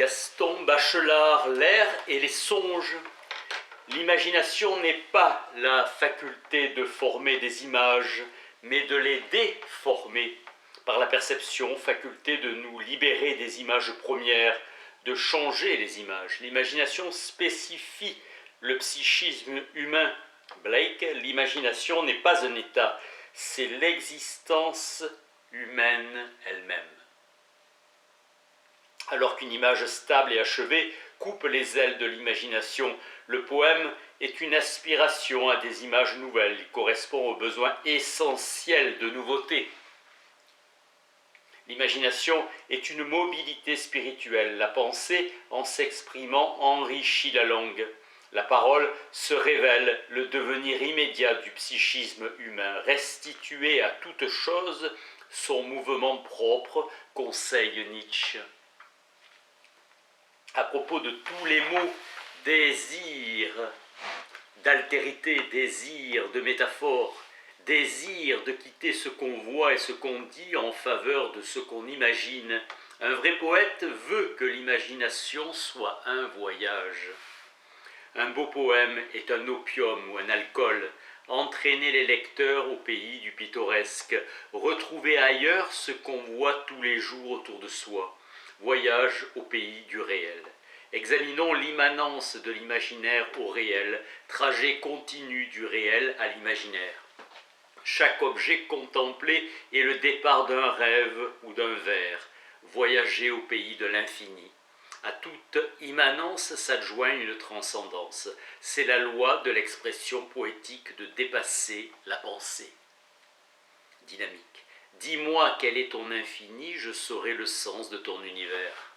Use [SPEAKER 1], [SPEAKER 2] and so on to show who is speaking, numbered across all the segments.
[SPEAKER 1] Gaston Bachelard, l'air et les songes. L'imagination n'est pas la faculté de former des images, mais de les déformer par la perception, faculté de nous libérer des images premières, de changer les images. L'imagination spécifie le psychisme humain. Blake, l'imagination n'est pas un état, c'est l'existence humaine elle-même. Alors qu'une image stable et achevée coupe les ailes de l'imagination, le poème est une aspiration à des images nouvelles. Il correspond aux besoins essentiels de nouveauté. L'imagination est une mobilité spirituelle. La pensée, en s'exprimant, enrichit la langue. La parole se révèle le devenir immédiat du psychisme humain. Restituer à toute chose son mouvement propre, conseille Nietzsche. À propos de tous les mots, désir, d'altérité, désir, de métaphore, désir de quitter ce qu'on voit et ce qu'on dit en faveur de ce qu'on imagine. Un vrai poète veut que l'imagination soit un voyage. Un beau poème est un opium ou un alcool. Entraîner les lecteurs au pays du pittoresque, retrouver ailleurs ce qu'on voit tous les jours autour de soi. Voyage au pays du réel. Examinons l'immanence de l'imaginaire au réel, trajet continu du réel à l'imaginaire. Chaque objet contemplé est le départ d'un rêve ou d'un vers. Voyager au pays de l'infini. À toute immanence s'adjoint une transcendance. C'est la loi de l'expression poétique de dépasser la pensée. Dynamique. Dis-moi quel est ton infini, je saurai le sens de ton univers.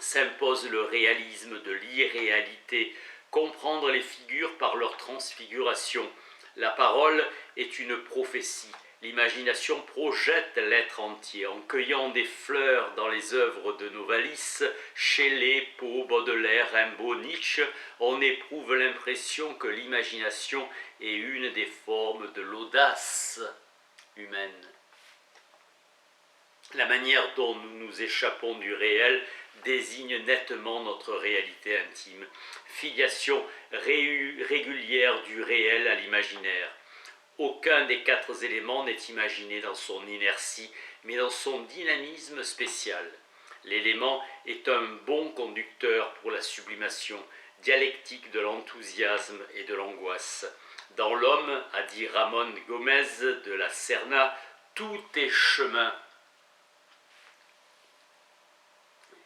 [SPEAKER 1] S'impose le réalisme de l'irréalité, comprendre les figures par leur transfiguration. La parole est une prophétie. L'imagination projette l'être entier. En cueillant des fleurs dans les œuvres de Novalis, Shelley, Poe, Baudelaire, Rimbaud, Nietzsche, on éprouve l'impression que l'imagination est une des formes de l'audace humaine. La manière dont nous nous échappons du réel désigne nettement notre réalité intime. Filiation régulière du réel à l'imaginaire. Aucun des quatre éléments n'est imaginé dans son inertie, mais dans son dynamisme spécial. L'élément est un bon conducteur pour la sublimation, dialectique de l'enthousiasme et de l'angoisse. Dans l'homme, a dit Ramon Gomez de la Serna, tout est chemin.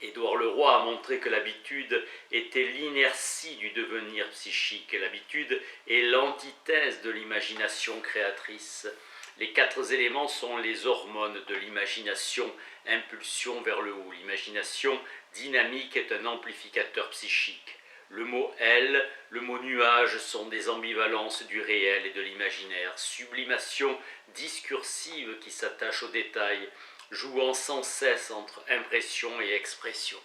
[SPEAKER 1] Édouard Leroy a montré que l'habitude était l'inertie du devenir psychique. L'habitude est l'antithèse de l'imagination créatrice. Les quatre éléments sont les hormones de l'imagination, impulsion vers le haut. L'imagination dynamique est un amplificateur psychique. Le mot « elle », le mot « nuage » sont des ambivalences du réel et de l'imaginaire. Sublimation discursive qui s'attache aux détails, jouant sans cesse entre impression et expression.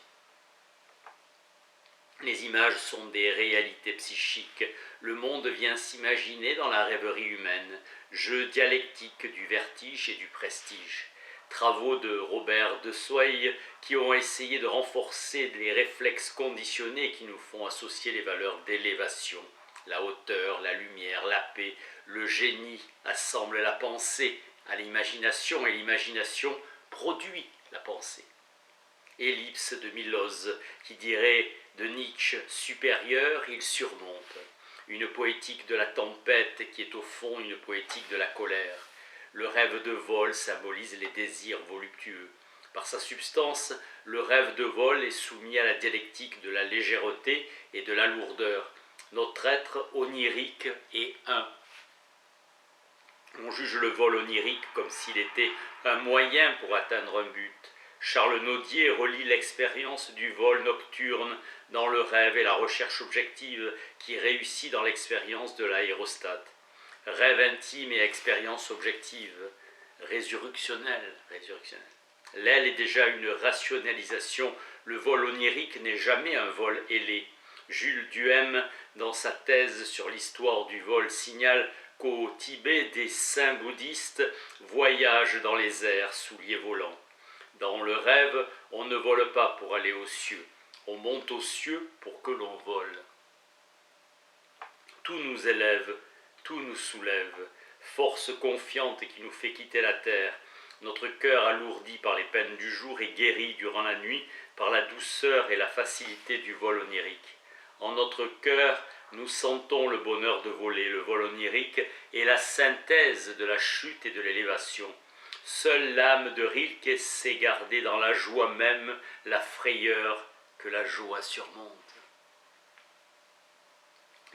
[SPEAKER 1] Les images sont des réalités psychiques. Le monde vient s'imaginer dans la rêverie humaine, jeu dialectique du vertige et du prestige. Travaux de Robert de Soueil qui ont essayé de renforcer les réflexes conditionnés qui nous font associer les valeurs d'élévation. La hauteur, la lumière, la paix, le génie assemble la pensée à l'imagination et l'imagination produit la pensée. Ellipse de Milhoz qui dirait de Nietzsche supérieur, il surmonte. Une poétique de la tempête qui est au fond une poétique de la colère. Le rêve de vol symbolise les désirs voluptueux. Par sa substance, le rêve de vol est soumis à la dialectique de la légèreté et de la lourdeur. Notre être onirique est un. On juge le vol onirique comme s'il était un moyen pour atteindre un but. Charles Nodier relie l'expérience du vol nocturne dans le rêve et la recherche objective qui réussit dans l'expérience de l'aérostat. Rêve intime et expérience objective, résurrectionnelle. L'aile est déjà une rationalisation, le vol onirique n'est jamais un vol ailé. Jules Duhem, dans sa thèse sur l'histoire du vol, signale qu'au Tibet, des saints bouddhistes voyagent dans les airs, souliers volants. Dans le rêve, on ne vole pas pour aller aux cieux, on monte aux cieux pour que l'on vole. Tout nous élève, tout nous soulève, force confiante qui nous fait quitter la terre. Notre cœur alourdi par les peines du jour est guéri durant la nuit par la douceur et la facilité du vol onirique. En notre cœur, nous sentons le bonheur de voler, le vol onirique et la synthèse de la chute et de l'élévation. Seule l'âme de Rilke sait garder dans la joie même la frayeur que la joie surmonte.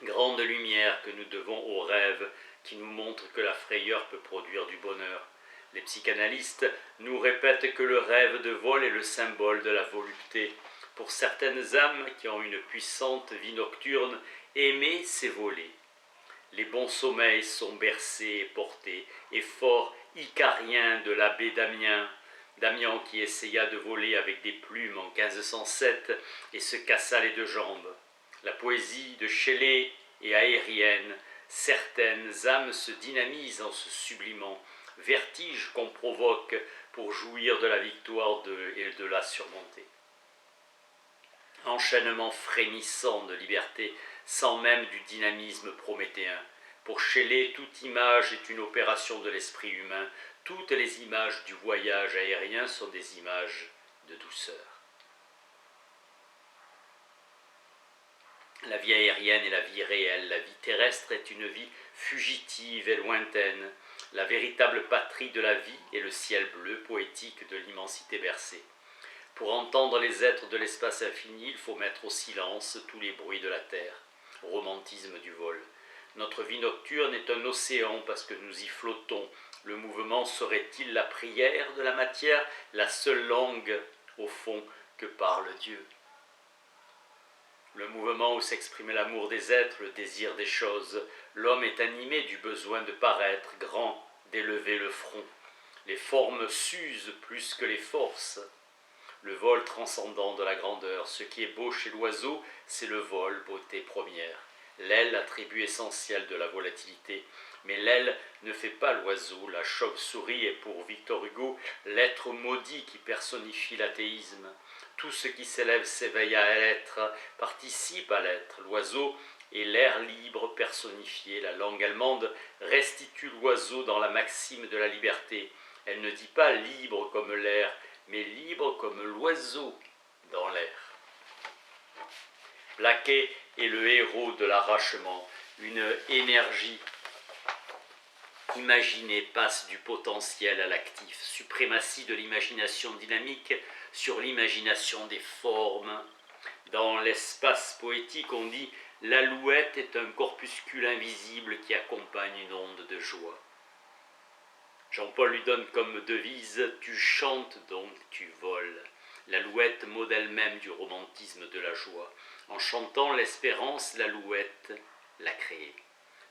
[SPEAKER 1] Grande lumière que nous devons au rêve qui nous montre que la frayeur peut produire du bonheur. Les psychanalystes nous répètent que le rêve de vol est le symbole de la volupté. Pour certaines âmes qui ont une puissante vie nocturne, aimer c'est voler. Les bons sommeils sont bercés et portés, efforts icariens de l'abbé Damian qui essaya de voler avec des plumes en 1507 et se cassa les deux jambes. La poésie de Shelley est aérienne, certaines âmes se dynamisent en se sublimant, vertige qu'on provoque pour jouir de la victoire et de la surmonter. Enchaînement frémissant de liberté, sans même du dynamisme prométhéen. Pour Shelley, toute image est une opération de l'esprit humain. Toutes les images du voyage aérien sont des images de douceur. La vie aérienne est la vie réelle, la vie terrestre est une vie fugitive et lointaine. La véritable patrie de la vie est le ciel bleu poétique de l'immensité bercée. Pour entendre les êtres de l'espace infini, il faut mettre au silence tous les bruits de la terre. Romantisme du vol. Notre vie nocturne est un océan parce que nous y flottons. Le mouvement serait-il la prière de la matière, la seule langue, au fond, que parle Dieu? Le mouvement où s'exprime l'amour des êtres, le désir des choses. L'homme est animé du besoin de paraître grand, d'élever le front. Les formes s'usent plus que les forces. Le vol transcendant de la grandeur. Ce qui est beau chez l'oiseau, c'est le vol, beauté première. L'aile, attribut essentiel de la volatilité. Mais l'aile ne fait pas l'oiseau. La chauve-souris est pour Victor Hugo l'être maudit qui personnifie l'athéisme. Tout ce qui s'élève s'éveille à l'être, participe à l'être. L'oiseau est l'air libre personnifié. La langue allemande restitue l'oiseau dans la maxime de la liberté. Elle ne dit pas libre comme l'air, mais libre comme l'oiseau dans l'air. Blaquet est le héros de l'arrachement, une énergie imaginée passe du potentiel à l'actif, suprématie de l'imagination dynamique sur l'imagination des formes. Dans l'espace poétique, on dit « l'alouette est un corpuscule invisible qui accompagne une onde de joie ». Jean-Paul lui donne comme devise « tu chantes donc tu voles ». L'alouette, modèle même du romantisme de la joie. En chantant l'espérance, l'alouette l'a créée.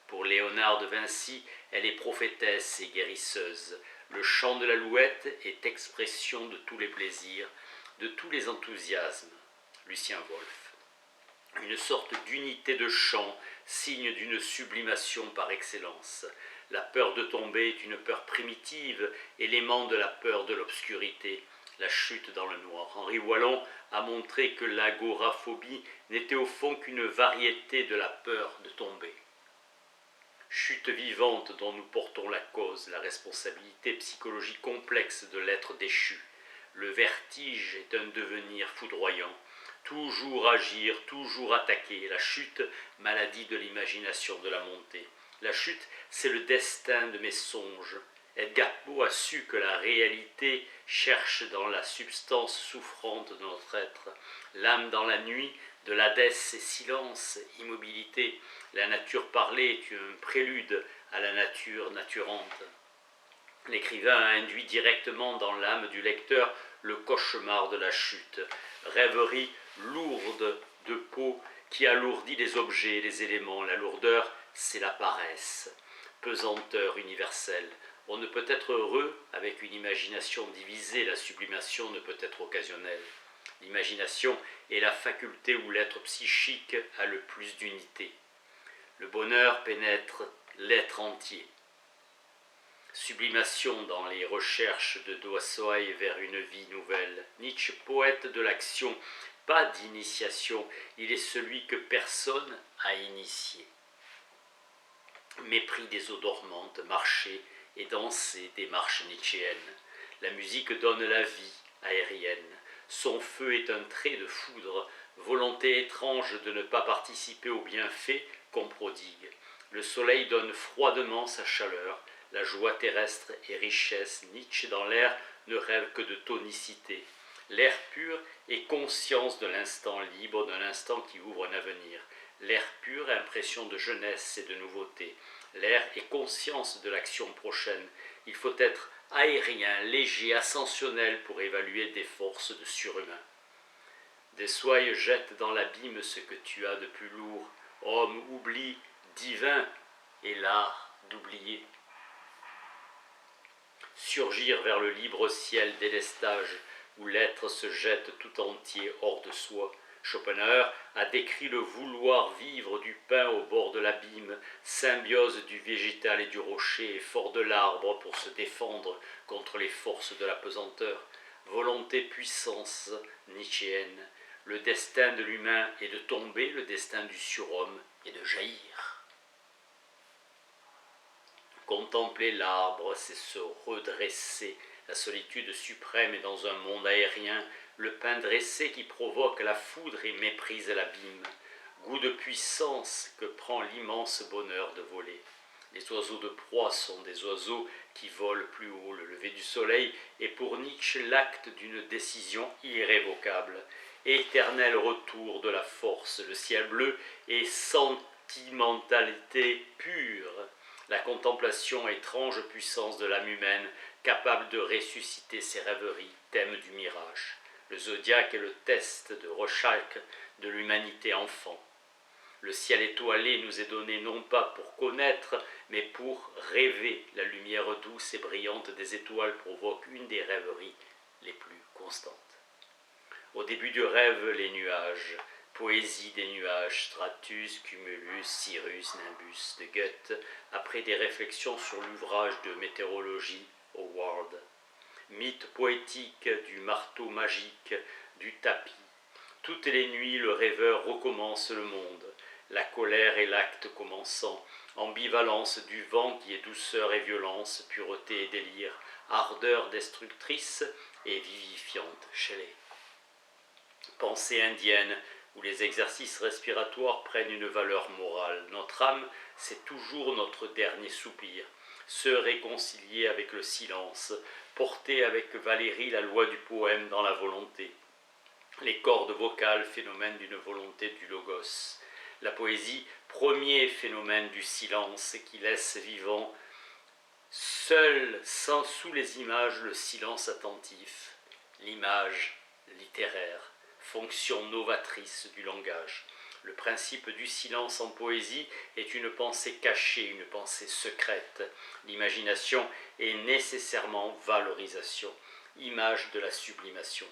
[SPEAKER 1] Pour Léonard de Vinci, elle est prophétesse et guérisseuse. Le chant de l'alouette est expression de tous les plaisirs, de tous les enthousiasmes. Lucien Wolff. Une sorte d'unité de chant, signe d'une sublimation par excellence. La peur de tomber est une peur primitive, élément de la peur de l'obscurité, la chute dans le noir. Henri Wallon a montré que l'agoraphobie n'était au fond qu'une variété de la peur de tomber. Chute vivante dont nous portons la cause, la responsabilité psychologique complexe de l'être déchu. Le vertige est un devenir foudroyant. Toujours agir, toujours attaquer. La chute, maladie de l'imagination de la montée. La chute, c'est le destin de mes songes. Edgar Poe a su que la réalité cherche dans la substance souffrante de notre être. L'âme dans la nuit, de l'Hadès, c'est silence, immobilité. La nature parlée est un prélude à la nature naturante. L'écrivain a induit directement dans l'âme du lecteur le cauchemar de la chute. Rêverie lourde de Poe qui alourdit les objets, les éléments. La lourdeur, c'est la paresse. Pesanteur universelle. On ne peut être heureux avec une imagination divisée, la sublimation ne peut être occasionnelle. L'imagination est la faculté où l'être psychique a le plus d'unité. Le bonheur pénètre l'être entier. Sublimation dans les recherches de Dostoïevski vers une vie nouvelle. Nietzsche, poète de l'action, pas d'initiation, il est celui que personne a initié. Mépris des eaux dormantes, marcher et danser des marches nietzschéennes. La musique donne la vie aérienne. Son feu est un trait de foudre, volonté étrange de ne pas participer aux bienfaits qu'on prodigue. Le soleil donne froidement sa chaleur, la joie terrestre est richesse. Nietzsche dans l'air ne rêve que de tonicité. L'air pur est conscience de l'instant libre, d'un instant qui ouvre un avenir. L'air pur est impression de jeunesse et de nouveauté. L'air est conscience de l'action prochaine. Il faut être aérien, léger, ascensionnel pour évaluer des forces de surhumain. Des soies jette dans l'abîme ce que tu as de plus lourd. Homme, oubli, divin, et l'art d'oublier. Surgir vers le libre ciel délestage, où l'être se jette tout entier hors de soi. Schopenhauer a décrit le vouloir vivre du pain au bord de l'abîme, symbiose du végétal et du rocher, effort de l'arbre pour se défendre contre les forces de la pesanteur. Volonté, puissance nietzschéenne. Le destin de l'humain est de tomber, le destin du surhomme est de jaillir. Contempler l'arbre, c'est se redresser. La solitude suprême est dans un monde aérien, le pain dressé qui provoque la foudre et méprise l'abîme. Goût de puissance que prend l'immense bonheur de voler. Les oiseaux de proie sont des oiseaux qui volent plus haut. Le lever du soleil est pour Nietzsche l'acte d'une décision irrévocable. Éternel retour de la force, le ciel bleu est sentimentalité pure. La contemplation, étrange puissance de l'âme humaine, capable de ressusciter ses rêveries, thème du mirage. Le zodiaque est le test de Rorschach de l'humanité enfant. Le ciel étoilé nous est donné non pas pour connaître, mais pour rêver. La lumière douce et brillante des étoiles provoque une des rêveries les plus constantes. Au début du rêve, les nuages. Poésie des nuages, Stratus, Cumulus, Cirrus, Nimbus de Goethe, après des réflexions sur l'ouvrage de météorologie Howard. Mythe poétique du marteau magique, du tapis. Toutes les nuits, le rêveur recommence le monde. La colère est l'acte commençant, ambivalence du vent qui est douceur et violence, pureté et délire, ardeur destructrice et vivifiante chez les pensées indiennes, où les exercices respiratoires prennent une valeur morale. Notre âme, c'est toujours notre dernier soupir. Se réconcilier avec le silence, porter avec Valérie la loi du poème dans la volonté. Les cordes vocales, phénomène d'une volonté du logos. La poésie, premier phénomène du silence qui laisse vivant. Seul, sans sous les images, le silence attentif. L'image littéraire. Fonction novatrice du langage. Le principe du silence en poésie est une pensée cachée, une pensée secrète. L'imagination est nécessairement valorisation, image de la sublimation.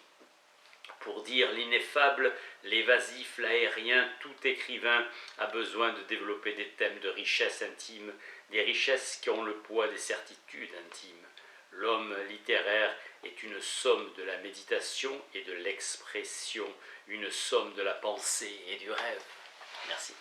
[SPEAKER 1] Pour dire l'ineffable, l'évasif, l'aérien, tout écrivain a besoin de développer des thèmes de richesse intime, des richesses qui ont le poids des certitudes intimes. L'homme littéraire est une somme de la méditation et de l'expression, une somme de la pensée et du rêve. Merci.